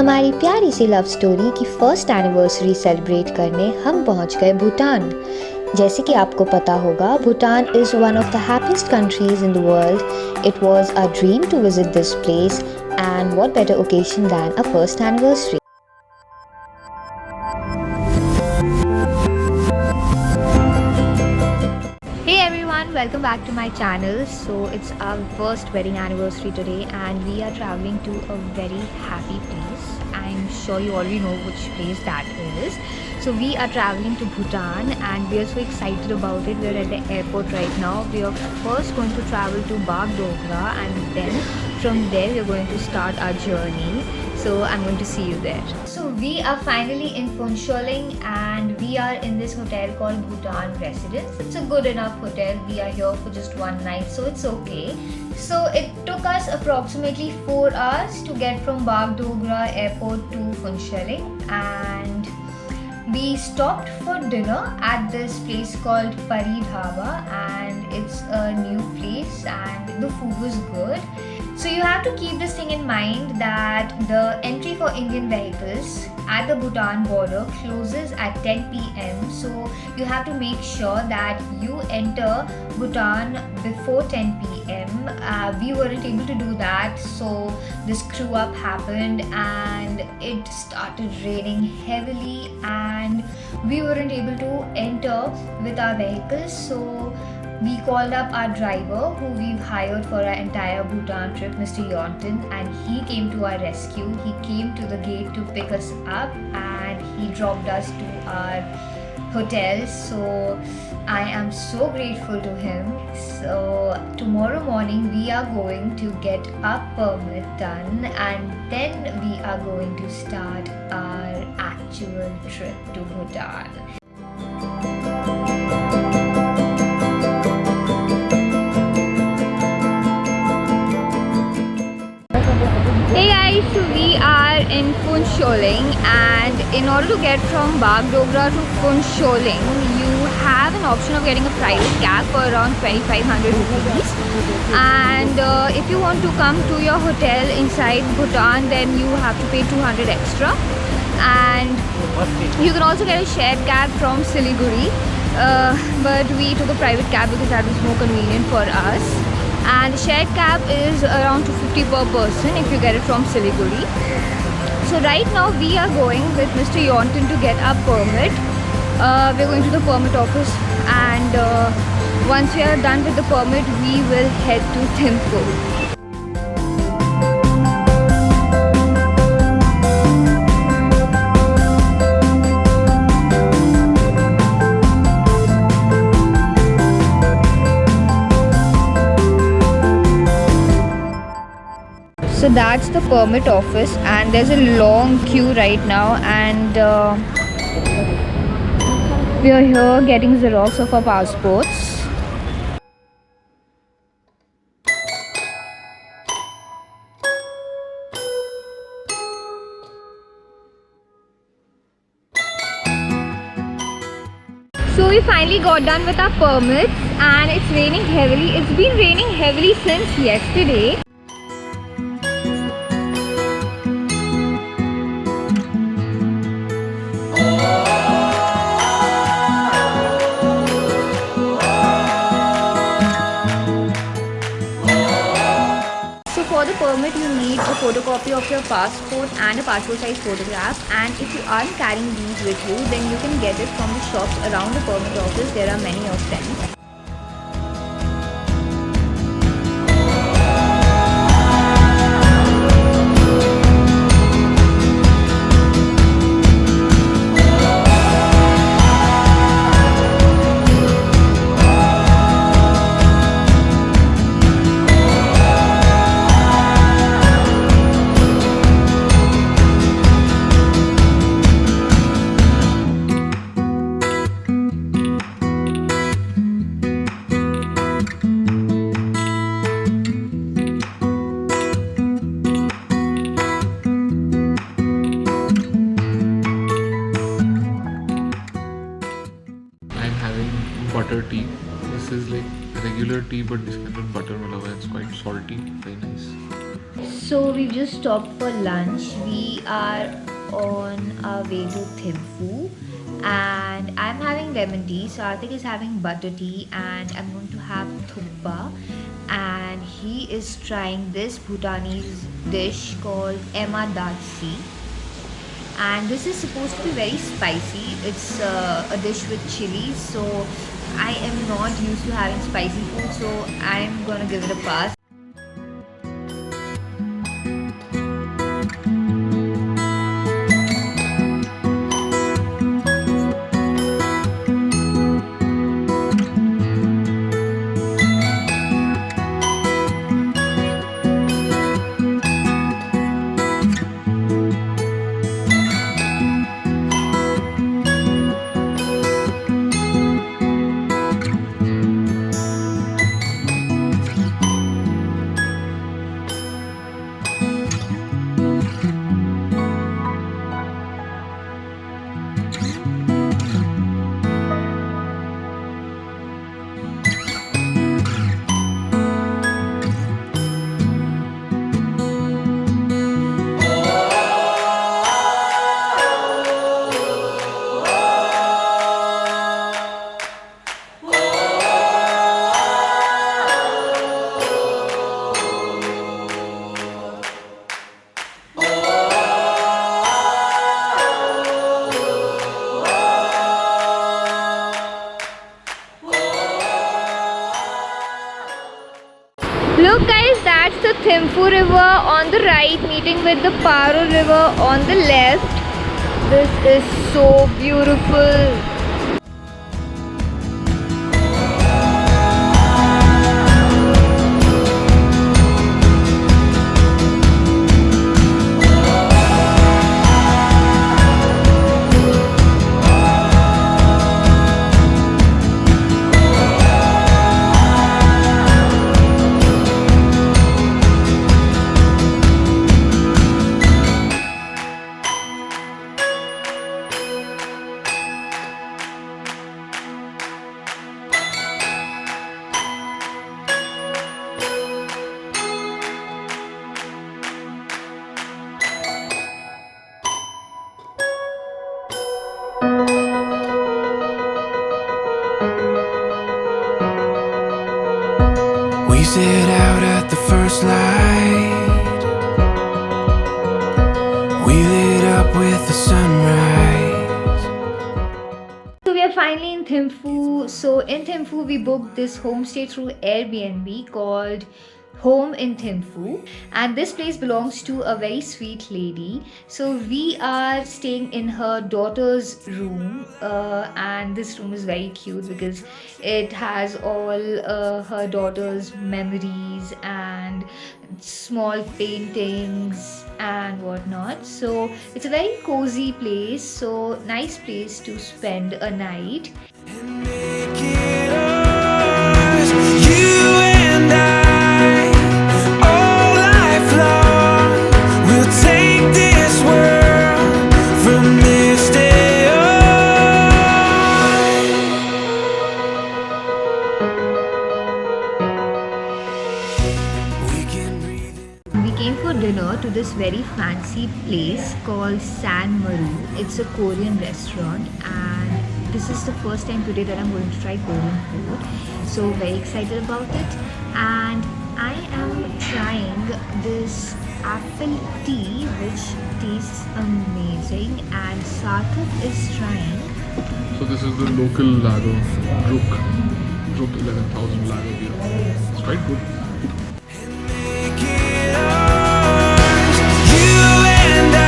हमारी प्यारी सी love story की फर्स्ट एनिवर्सरी सेलिब्रेट करने हम पहुंच गए भूटान। जैसे कि आपको पता होगा, Bhutan is one of the happiest countries in the world. It was a dream to visit this place and what better occasion than a first anniversary. Hey everyone, welcome back to my channel. So it's our first wedding anniversary today and we are traveling to a very happy place. I'm sure you already know which place that is. So we are traveling to Bhutan and we are so excited about it. We're at the airport right now. We are first going to travel to Bagdogra and then from there we're going to start our journey. So I'm going to see you there. So we are finally in Phuentsholing and we are in this hotel called Bhutan Residence. It's a good enough hotel. We are here for just one night, so it's okay. So it took us approximately 4 hours to get from Bagdogra airport to Phuentsholing, and we stopped for dinner at this place called Pari Dhaba, and it's a new place and the food was good. So you have to keep this thing in mind that the entry for Indian vehicles at the Bhutan border closes at 10 p.m. So you have to make sure that you enter Bhutan before 10 p.m. We weren't able to do that, so this screw up happened and it started raining heavily and we weren't able to enter with our vehicles. So we called up our driver who we've hired for our entire Bhutan trip, Mr. Yonton, and he came to our rescue. He came to the gate to pick us up and he dropped us to our hotel. So I am so grateful to him. So tomorrow morning we are going to get our permit done and then we are going to start our actual trip to Bhutan. Hey guys, so we are in Phuentsholing and in order to get from Bagdogra to Phuentsholing, you have an option of getting a private cab for around 2500 rupees, and if you want to come to your hotel inside Bhutan, then you have to pay 200 extra, and you can also get a shared cab from Siliguri, but we took a private cab because that was more convenient for us. And the shared cab is around 250 per person if you get it from Siliguri. So right now we are going with Mr. Yonton to get our permit. We're going to the permit office and once we are done with the permit, we will head to Thimphu. So that's the permit office and there's a long queue right now, and we are here getting Xerox of our passports. So we finally got done with our permits and it's raining heavily. It's been raining heavily since yesterday. For the permit, you need a photocopy of your passport and a passport size photograph, and if you aren't carrying these with you, then you can get it from the shops around the permit office. There are many of them. butter tea. This is like regular tea but this kind of butter, it's quite salty, very nice. So we just stopped for lunch. We are on our way to Thimphu and I'm having lemon tea. Sarthik is having butter tea and I'm going to have thuppa, and he is trying this Bhutanese dish called Emma Datsi, and this is supposed to be very spicy. It's a dish with chilies, so I am not used to having spicy food, so I'm gonna give it a pass. Look guys, that's the Thimphu river on the right meeting with the Paro river on the left. This is so beautiful. We set out at the first light. We lit up with the sunrise. So we are finally in Thimphu. So in Thimphu we booked this homestay through Airbnb called Home in Thimphu, and this place belongs to a very sweet lady. So we are staying in her daughter's room, and this room is very cute because it has all her daughter's memories and small paintings and whatnot. So it's a very cozy place, so nice place to spend a night. And make it ours, you and I, all lifelong. We'll take this world from this day on. We can breathe in. We came for dinner to this very fancy place called San Maru. It's a Korean restaurant, and this is the first time today that I'm going to try Korean food. So very excited about it. And I am trying this apple tea which tastes amazing, and Sarthak is trying. So this is the local lager, Druk 11,000 lager beer. It's quite good. Make it ours, you and I,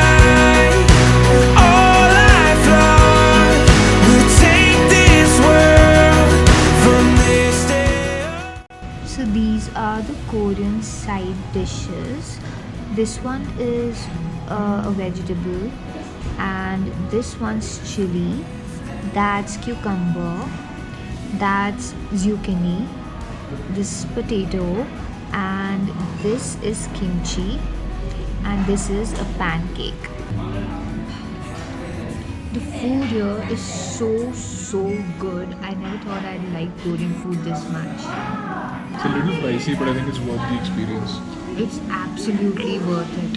all lifelong. We'll take this world from this day on. So these are the Korean side dishes. This one is a vegetable, and this one's chili, that's cucumber, that's zucchini, this potato, and this is kimchi, and this is a pancake. The food here is so good. I never thought I'd like Korean food this much. It's a little pricey, but I think it's worth the experience. It's absolutely worth it.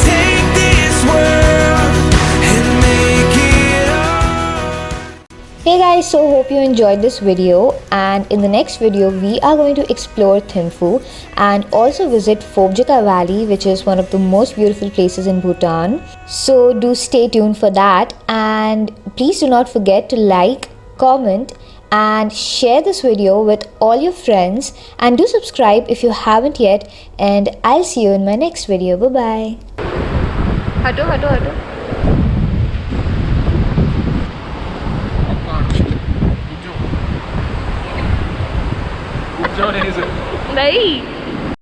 Take this world and make it all. Hey guys, so hope you enjoyed this video, and in the next video we are going to explore Thimphu and also visit Phobjika Valley, which is one of the most beautiful places in Bhutan. So do stay tuned for that, and please do not forget to like, comment and share this video with all your friends, and do subscribe if you haven't yet, and I'll see you in my next video. Bye bye. Hato, hato, hato. Good job. नहीं